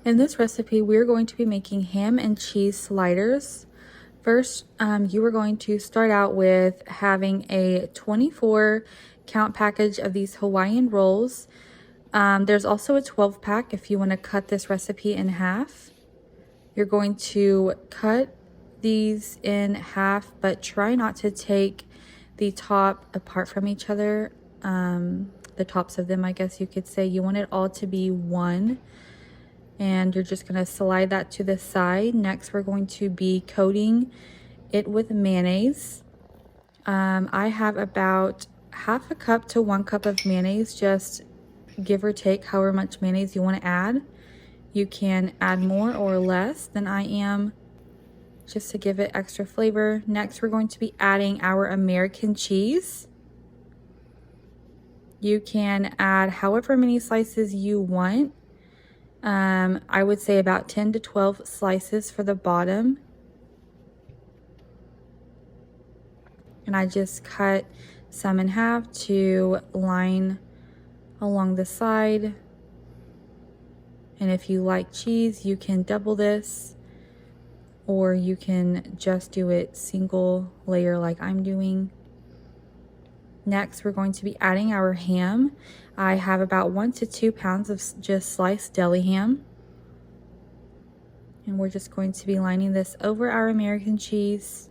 In this recipe, we're going to be making ham and cheese sliders. First, you are going to start out with having a 24 count package of these Hawaiian rolls. There's also a 12 pack if you want to cut this recipe in half. You're going to cut these in half, but try not to take the top apart from each other. The tops of them, I guess you could say. You want it all to be one. And you're just going to slide that to the side. Next, we're going to be coating it with mayonnaise. I have about half a cup to 1 cup of mayonnaise, just give or take however much mayonnaise you want to add. You can add more or less than I am, just to give it extra flavor. Next, we're going to be adding our American cheese. You can add however many slices you want. I would say about 10 to 12 slices for the bottom. And I just cut some in half to line along the side. And if you like cheese, you can double this, or you can just do it single layer like I'm doing. Next, we're going to be adding our ham. I have about 1 to 2 pounds of just sliced deli ham. And we're just going to be lining this over our American cheese.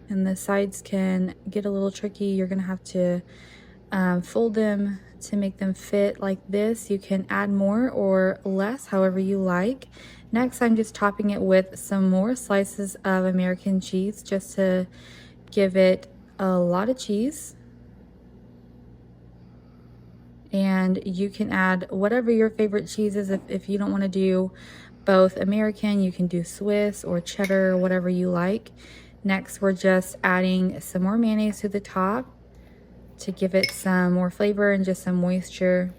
And the sides can get a little tricky. You're gonna have to fold them to make them fit like this. You can add more or less, however you like. Next, I'm just topping it with some more slices of American cheese, just to give it a lot of cheese. And you can add whatever your favorite cheese is. If you don't want to do both American, you can do Swiss or cheddar, whatever you like. Next, we're just adding some more mayonnaise to the top to give it some more flavor and just some moisture.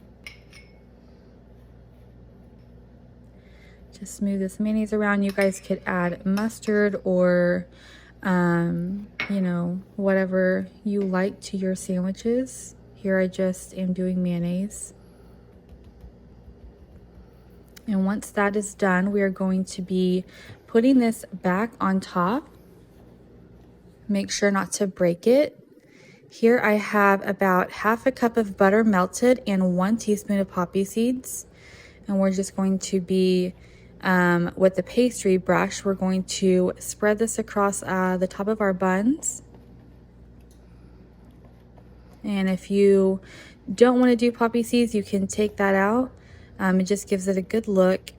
Just smooth this mayonnaise around. You guys could add mustard or, you know, whatever you like to your sandwiches. Here I just am doing mayonnaise. And once that is done, we are going to be putting this back on top. Make sure not to break it. Here I have about half a cup of butter melted and 1 teaspoon of poppy seeds. And we're just going to be, with the pastry brush, we're going to spread this across the top of our buns. And if you don't want to do poppy seeds, you can take that out. It just gives it a good look.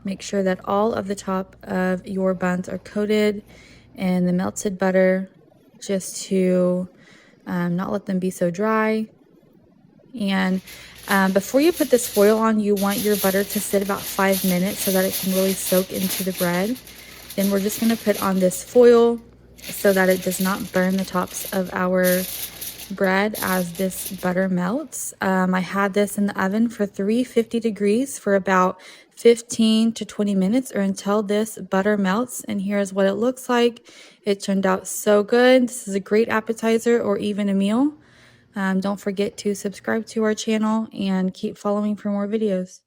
Make sure that all of the top of your buns are coated in the melted butter, just to not let them be so dry. And before you put this foil on, you want your butter to sit about 5 minutes so that it can really soak into the bread. Then we're just going to put on this foil so that it does not burn the tops of our bread as this butter melts. I had this in the oven for 350 degrees for about 15 to 20 minutes, or until this butter melts. And here's what it looks like. It turned out so good. This is a great appetizer or even a meal. Don't forget to subscribe to our channel and keep following for more videos.